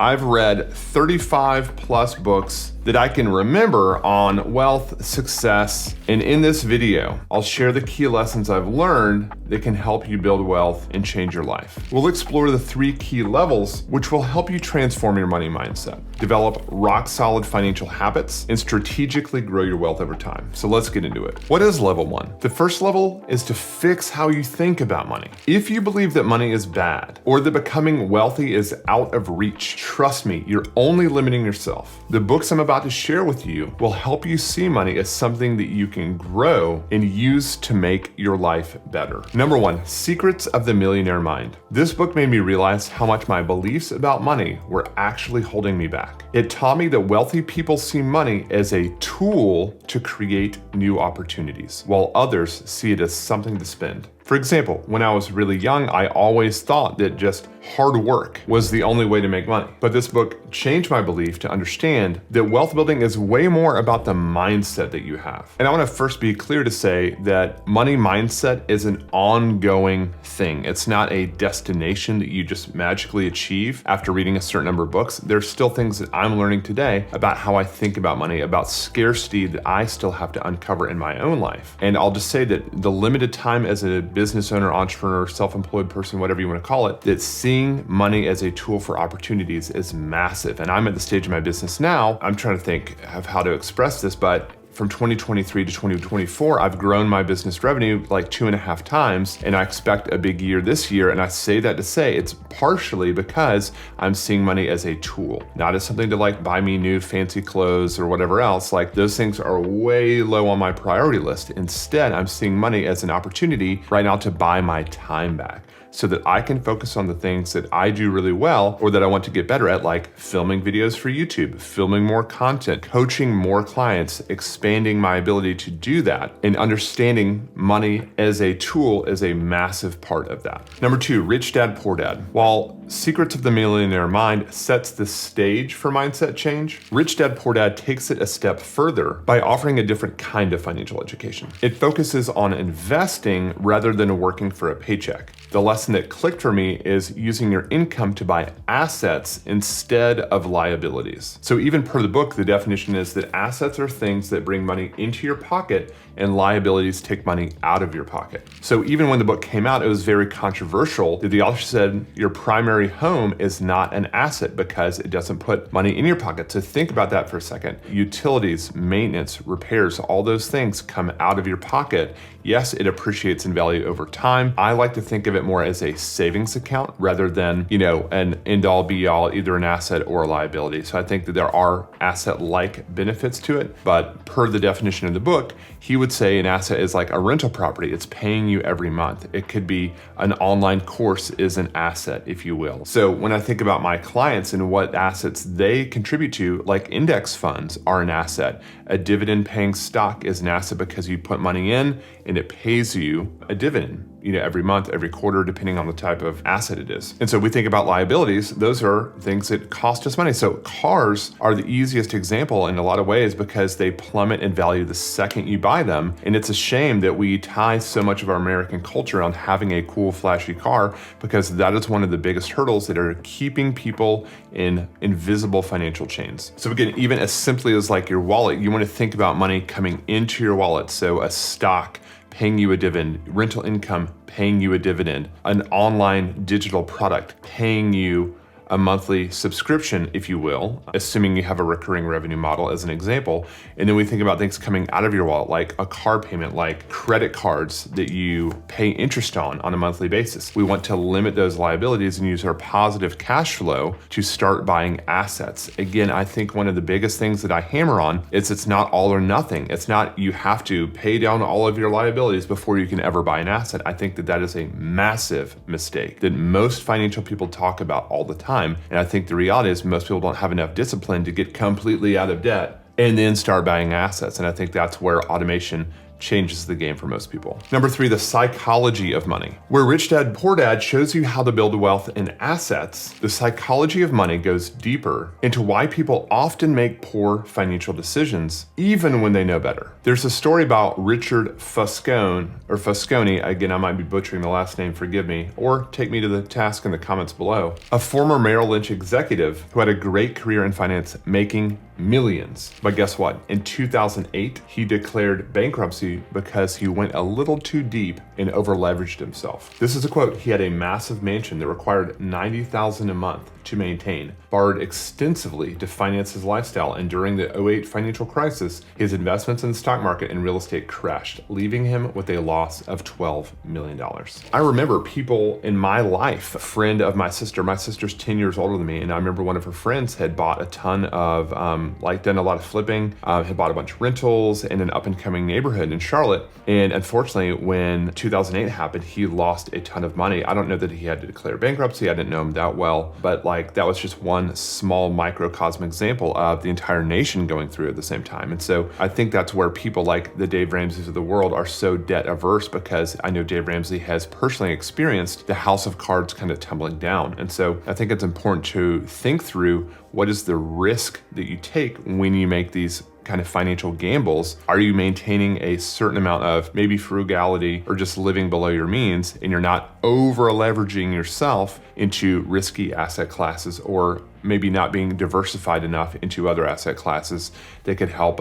I've read 35 plus books that I can remember on wealth, success, and in this video, I'll share the key lessons I've learned that can help you build wealth and change your life. We'll explore the 3 key levels which will help you transform your money mindset, develop rock-solid financial habits, and strategically grow your wealth over time. So let's get into it. What is level 1? The first level is to fix how you think about money. If you believe that money is bad or that becoming wealthy is out of reach, trust me, you're only limiting yourself. The books I'm about to share with you will help you see money as something that you can grow and use to make your life better. Number 1, Secrets of the Millionaire Mind. This book made me realize how much my beliefs about money were actually holding me back. It taught me that wealthy people see money as a tool to create new opportunities, while others see it as something to spend. For example, when I was really young, I always thought that just hard work was the only way to make money. But this book changed my belief to understand that wealth building is way more about the mindset that you have. And I want to first be clear to say that money mindset is an ongoing thing. It's not a destination that you just magically achieve after reading a certain number of books. There's still things that I'm learning today about how I think about money, about scarcity that I still have to uncover in my own life. And I'll just say that the limited time as a business owner, entrepreneur, self-employed person, whatever you want to call it, that seeing money as a tool for opportunities is massive. And I'm at the stage of my business now, I'm trying to think of how to express this, but from 2023 to 2024, I've grown my business revenue like 2.5 times, and I expect a big year this year. And I say that to say it's partially because I'm seeing money as a tool, not as something to like buy me new fancy clothes or whatever else. Like those things are way low on my priority list. Instead, I'm seeing money as an opportunity right now to buy my time back, so that I can focus on the things that I do really well or that I want to get better at, like filming videos for YouTube, filming more content, coaching more clients, expanding my ability to do that, and understanding money as a tool is a massive part of that. Number 2, Rich Dad, Poor Dad. While Secrets of the Millionaire Mind sets the stage for mindset change, Rich Dad, Poor Dad takes it a step further by offering a different kind of financial education. It focuses on investing rather than working for a paycheck. The lesson that clicked for me is using your income to buy assets instead of liabilities. So even per the book, the definition is that assets are things that bring money into your pocket and liabilities take money out of your pocket. So even when the book came out, it was very controversial that the author said your primary home is not an asset because it doesn't put money in your pocket. So think about that for a second. Utilities, maintenance, repairs, all those things come out of your pocket. Yes, it appreciates in value over time. I like to think of it more as a savings account rather than, an end-all be-all, either an asset or a liability. So I think that there are asset-like benefits to it, but per the definition of the book, he would say an asset is like a rental property. It's paying you every month. It could be an online course is an asset, if you will. So when I think about my clients and what assets they contribute to, like index funds are an asset. A dividend-paying stock is an asset because you put money in and it pays you a dividend, every month, every quarter, depending on the type of asset it is. And so we think about liabilities, those are things that cost us money. So cars are the easiest example in a lot of ways because they plummet in value the second you buy them. And it's a shame that we tie so much of our American culture on having a cool, flashy car because that is one of the biggest hurdles that are keeping people in invisible financial chains. So again, even as simply as like your wallet, you want to think about money coming into your wallet. So a stock paying you a dividend, rental income paying you a dividend, an online digital product paying you a monthly subscription, if you will, assuming you have a recurring revenue model as an example. And then we think about things coming out of your wallet, like a car payment, like credit cards that you pay interest on a monthly basis. We want to limit those liabilities and use our positive cash flow to start buying assets. Again, I think one of the biggest things that I hammer on is it's not all or nothing. It's not you have to pay down all of your liabilities before you can ever buy an asset. I think that that is a massive mistake that most financial people talk about all the time. And I think the reality is most people don't have enough discipline to get completely out of debt and then start buying assets. And I think that's where automation changes the game for most people. Number 3, the psychology of money. Where Rich Dad Poor Dad shows you how to build wealth in assets, the psychology of money goes deeper into why people often make poor financial decisions, even when they know better. There's a story about Richard Fosconi, again, I might be butchering the last name, forgive me, or take me to the task in the comments below, a former Merrill Lynch executive who had a great career in finance, making millions. But guess what? In 2008, he declared bankruptcy because he went a little too deep and over-leveraged himself. This is a quote: "He had a massive mansion that required $90,000 a month to maintain, borrowed extensively to finance his lifestyle, and during the '08 financial crisis, his investments in the stock market and real estate crashed, leaving him with a loss of $12 million. I remember people in my life, a friend of my sister's 10 years older than me, and I remember one of her friends had bought a ton of, done a lot of flipping, had bought a bunch of rentals in an up-and-coming neighborhood in Charlotte, and unfortunately, when 2008 happened, he lost a ton of money. I don't know that he had to declare bankruptcy, I didn't know him that well, but that was just one small microcosm example of the entire nation going through at the same time. And so I think that's where people like the Dave Ramseys of the world are so debt averse, because I know Dave Ramsey has personally experienced the house of cards kind of tumbling down. And so I think it's important to think through, what is the risk that you take when you make these kind of financial gambles? Are you maintaining a certain amount of maybe frugality or just living below your means, and you're not over leveraging yourself into risky asset classes, or maybe not being diversified enough into other asset classes that could help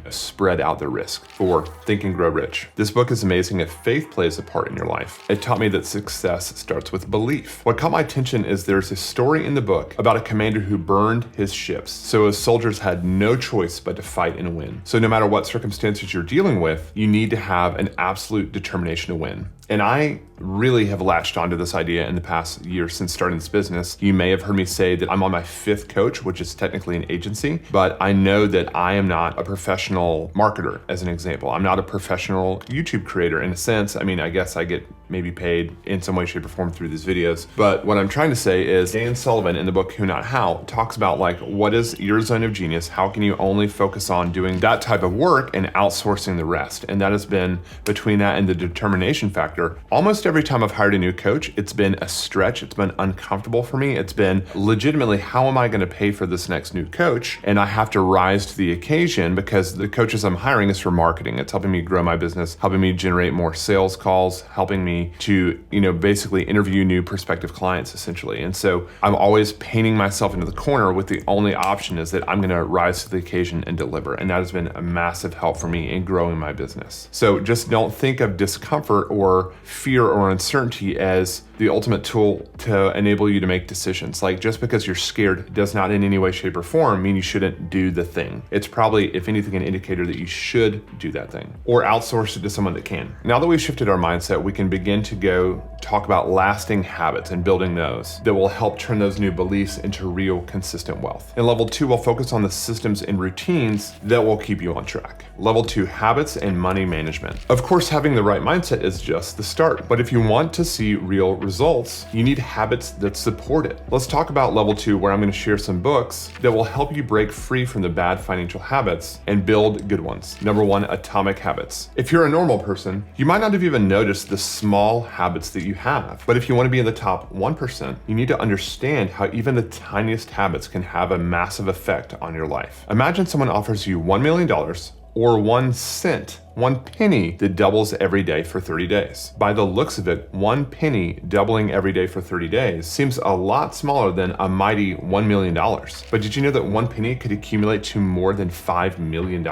spread out the risk? 4, Think and Grow Rich. This book is amazing if faith plays a part in your life. It taught me that success starts with belief. What caught my attention is there's a story in the book about a commander who burned his ships, so his soldiers had no choice but to fight and win. So no matter what circumstances you're dealing with, you need to have an absolute determination to win. And I really have latched onto this idea in the past year since starting this business. You may have heard me say that I'm on my 5th coach, which is technically an agency, but I know that I am not a professional marketer, as an example. I'm not a professional YouTube creator in a sense. I mean, I guess I get maybe paid in some way, shape, or form through these videos. But what I'm trying to say is, Dan Sullivan in the book Who Not How talks about what is your zone of genius? How can you only focus on doing that type of work and outsourcing the rest? And that has been, between that and the determination factor, almost every time I've hired a new coach, it's been a stretch. It's been uncomfortable for me. It's been legitimately, how am I going to pay for this next new coach? And I have to rise to the occasion, because the coaches I'm hiring is for marketing. It's helping me grow my business, helping me generate more sales calls, helping me to, basically interview new prospective clients, essentially. And so I'm always painting myself into the corner with the only option is that I'm going to rise to the occasion and deliver. And that has been a massive help for me in growing my business. So just don't think of discomfort or fear or uncertainty as the ultimate tool to enable you to make decisions. Just because you're scared does not in any way, shape, or form mean you shouldn't do the thing. It's probably, if anything, an indicator that you should do that thing, or outsource it to someone that can. Now that we've shifted our mindset, we can begin to go talk about lasting habits and building those that will help turn those new beliefs into real consistent wealth. In level 2, we'll focus on the systems and routines that will keep you on track. Level 2, habits and money management. Of course, having the right mindset is just the start, but if you want to see real results, you need habits that support it. Let's talk about level 2, where I'm going to share some books that will help you break free from the bad financial habits and build good ones. Number 1, Atomic Habits. If you're a normal person, you might not have even noticed the small habits that you have. But if you want to be in the top 1%, you need to understand how even the tiniest habits can have a massive effect on your life. Imagine someone offers you $1 million or 1 cent, 1 penny that doubles every day for 30 days. By the looks of it, 1 penny doubling every day for 30 days seems a lot smaller than a mighty $1 million. But did you know that 1 penny could accumulate to more than $5 million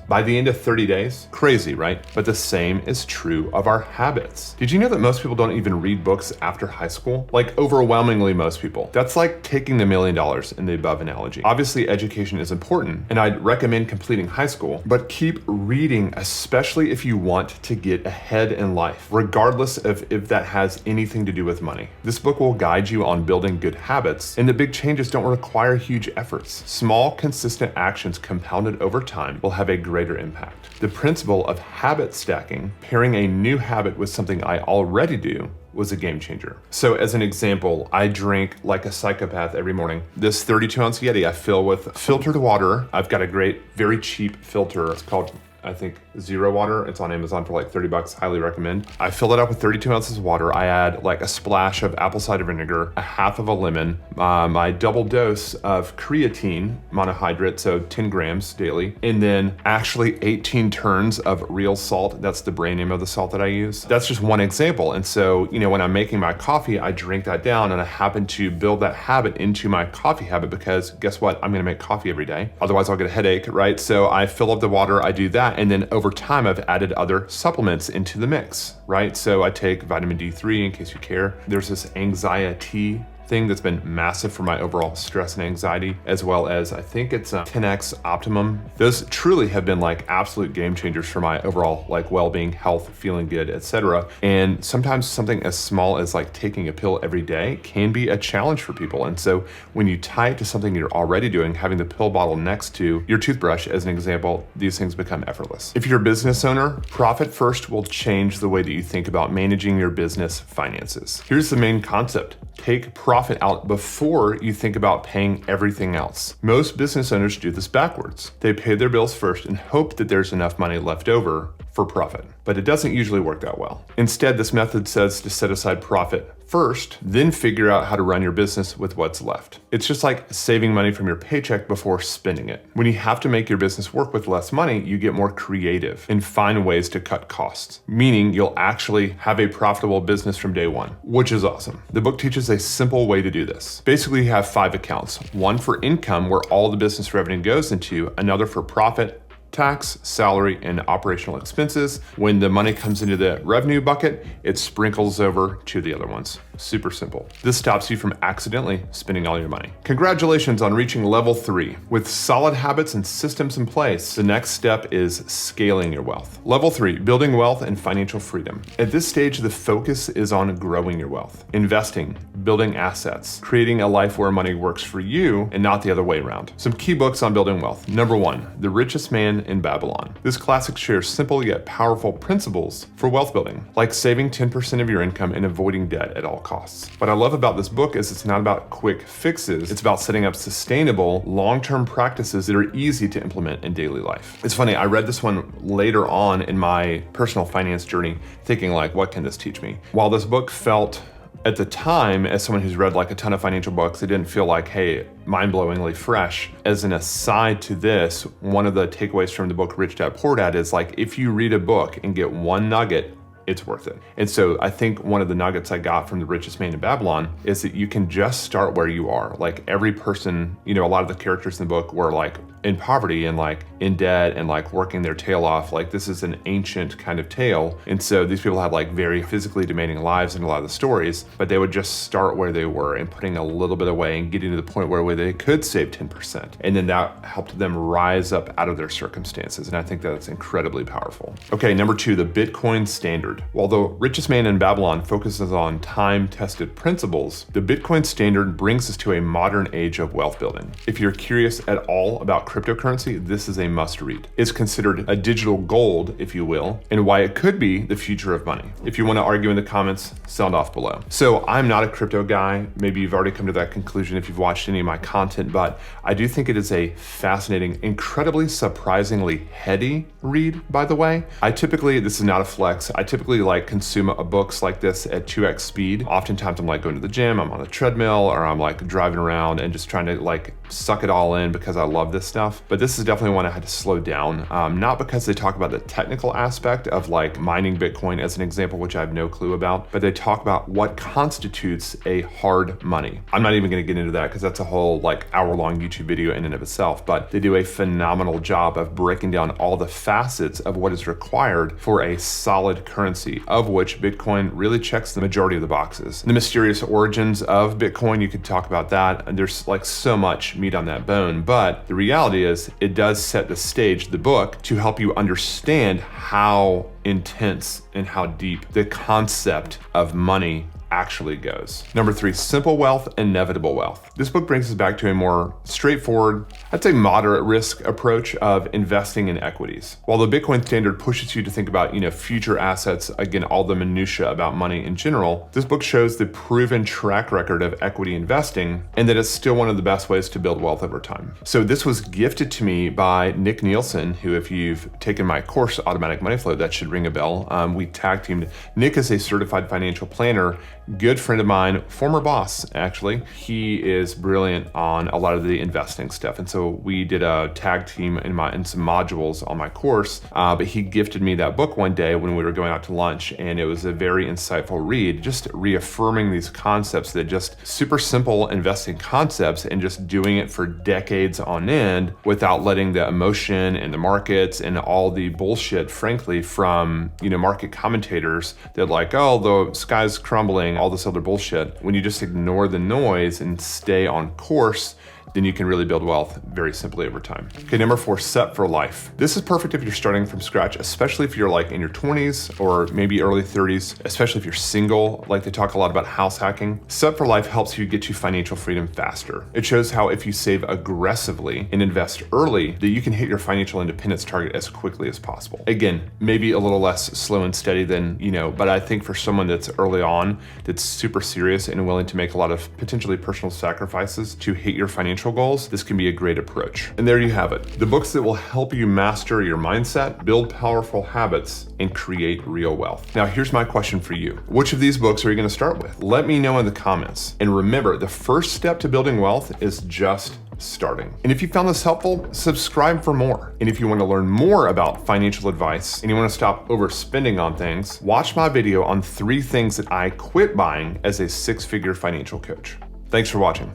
by the end of 30 days? Crazy, right? But the same is true of our habits. Did you know that most people don't even read books after high school? Overwhelmingly most people. That's like taking the $1 million in the above analogy. Obviously, education is important, and I'd recommend completing high school, but keep reading, especially if you want to get ahead in life, regardless of if that has anything to do with money. This book will guide you on building good habits, and the big changes don't require huge efforts. Small, consistent actions compounded over time will have a greater impact. The principle of habit stacking, pairing a new habit with something I already do, was a game changer. So as an example, I drink like a psychopath every morning. This 32-ounce Yeti I fill with filtered water. I've got a great, very cheap filter. It's called I think zero water. It's on Amazon for like 30 bucks, highly recommend. I fill it up with 32 ounces of water. I add like a splash of apple cider vinegar, a half of a lemon, my double dose of creatine monohydrate, so 10 grams daily, and then actually 18 turns of real salt. That's the brand name of the salt that I use. That's just one example. And so, you know, when I'm making my coffee, I drink that down, and I happen to build that habit into my coffee habit because guess what? I'm gonna make coffee every day. Otherwise I'll get a headache, right? So I fill up the water, I do that, and then over time I've added other supplements into the mix, right? So I take vitamin D3 in case you care. There's this anxiety thing that's been massive for my overall stress and anxiety, as well as I think it's 10x Optimum. Those truly have been like absolute game changers for my overall like well-being, health, feeling good, etc. And sometimes something as small as like taking a pill every day can be a challenge for people. And so when you tie it to something you're already doing, having the pill bottle next to your toothbrush as an example, these things become effortless. If you're a business owner, profit first will change the way that you think about managing your business finances. Here's the main concept. Take profit out before you think about paying everything else. Most business owners do this backwards. They pay their bills first and hope that there's enough money left over for profit, but it doesn't usually work that well. Instead, this method says to set aside profit first, then figure out how to run your business with what's left. It's just like saving money from your paycheck before spending it. When you have to make your business work with less money, you get more creative and find ways to cut costs, meaning you'll actually have a profitable business from day one, which is awesome. The book teaches a simple way to do this. Basically, you have 5 accounts, one for income where all the business revenue goes into, another for profit, tax, salary, and operational expenses. When the money comes into the revenue bucket, it sprinkles over to the other ones. Super simple. This stops you from accidentally spending all your money. Congratulations on reaching level 3. With solid habits and systems in place, the next step is scaling your wealth. Level 3, building wealth and financial freedom. At this stage, the focus is on growing your wealth, investing, building assets, creating a life where money works for you and not the other way around. Some key books on building wealth. Number 1, The Richest Man in Babylon. This classic shares simple yet powerful principles for wealth building, like saving 10% of your income and avoiding debt at all costs. What I love about this book is it's not about quick fixes. It's about setting up sustainable, long-term practices that are easy to implement in daily life. It's funny, I read this one later on in my personal finance journey, thinking like, what can this teach me? While this book felt at the time, as someone who's read like a ton of financial books, it didn't feel like, hey, mind-blowingly fresh. As an aside to this, one of the takeaways from the book Rich Dad Poor Dad is like, if you read a book and get one nugget, it's worth it. And so I think one of the nuggets I got from The Richest Man in Babylon is that you can just start where you are. Like every person, you know, a lot of the characters in the book were like in poverty and like in debt and like working their tail off. Like this is an ancient kind of tale. And so these people have like very physically demanding lives in a lot of the stories, but they would just start where they were and putting a little bit away and getting to the point where they could save 10%. And then that helped them rise up out of their circumstances. And I think that's incredibly powerful. Okay, number 2, the Bitcoin standard. While The Richest Man in Babylon focuses on time-tested principles, the Bitcoin standard brings us to a modern age of wealth building. If you're curious at all about cryptocurrency, this is a must-read. It's considered a digital gold, if you will, and why it could be the future of money. If you want to argue in the comments, sound off below. So I'm not a crypto guy. Maybe you've already come to that conclusion if you've watched any of my content, but I do think it is a fascinating, incredibly surprisingly heady read, by the way. This is not a flex, I typically like consume books like this at 2x speed. Oftentimes I'm like going to the gym, I'm on a treadmill, or I'm like driving around and just trying to like suck it all in because I love this stuff. But this is definitely one I had to slow down, not because they talk about the technical aspect of like mining Bitcoin as an example, which I have no clue about, but they talk about what constitutes a hard money. I'm not even gonna get into that because that's a whole like hour-long YouTube video in and of itself, but they do a phenomenal job of breaking down all the facets of what is required for a solid currency, of which Bitcoin really checks the majority of the boxes. The mysterious origins of Bitcoin, you could talk about that, and there's like so much meat on that bone, but the reality is it does set the stage, the book, to help you understand how intense and how deep the concept of money actually goes. Number 3, Simple Wealth, Inevitable Wealth. This book brings us back to a more straightforward, I'd say moderate risk approach of investing in equities. While the Bitcoin standard pushes you to think about, future assets, again, all the minutia about money in general, this book shows the proven track record of equity investing and that it's still one of the best ways to build wealth over time. So this was gifted to me by Nick Nielsen, who, if you've taken my course, Automatic Money Flow, that should ring a bell. We tag teamed. Nick is a certified financial planner, good friend of mine, former boss, actually. He is brilliant on a lot of the investing stuff. And so we did a tag team in some modules on my course, but he gifted me that book one day when we were going out to lunch, and it was a very insightful read, just reaffirming these concepts, that just super simple investing concepts, and just doing it for decades on end without letting the emotion and the markets and all the bullshit, frankly, from market commentators that like, oh, the sky's crumbling, all this other bullshit. When you just ignore the noise and stay on course, then you can really build wealth very simply over time. Okay, number 4, Set for Life. This is perfect if you're starting from scratch, especially if you're like in your 20s or maybe early 30s, especially if you're single. Like, they talk a lot about house hacking. Set for Life helps you get to financial freedom faster. It shows how if you save aggressively and invest early, that you can hit your financial independence target as quickly as possible. Again, maybe a little less slow and steady than, but I think for someone that's early on, that's super serious and willing to make a lot of potentially personal sacrifices to hit your financial goals, this can be a great approach. And there you have it. The books that will help you master your mindset, build powerful habits, and create real wealth. Now, here's my question for you. Which of these books are you going to start with? Let me know in the comments. And remember, the first step to building wealth is just starting. And if you found this helpful, subscribe for more. And if you want to learn more about financial advice and you want to stop overspending on things, watch my video on 3 things that I quit buying as a 6-figure financial coach. Thanks for watching.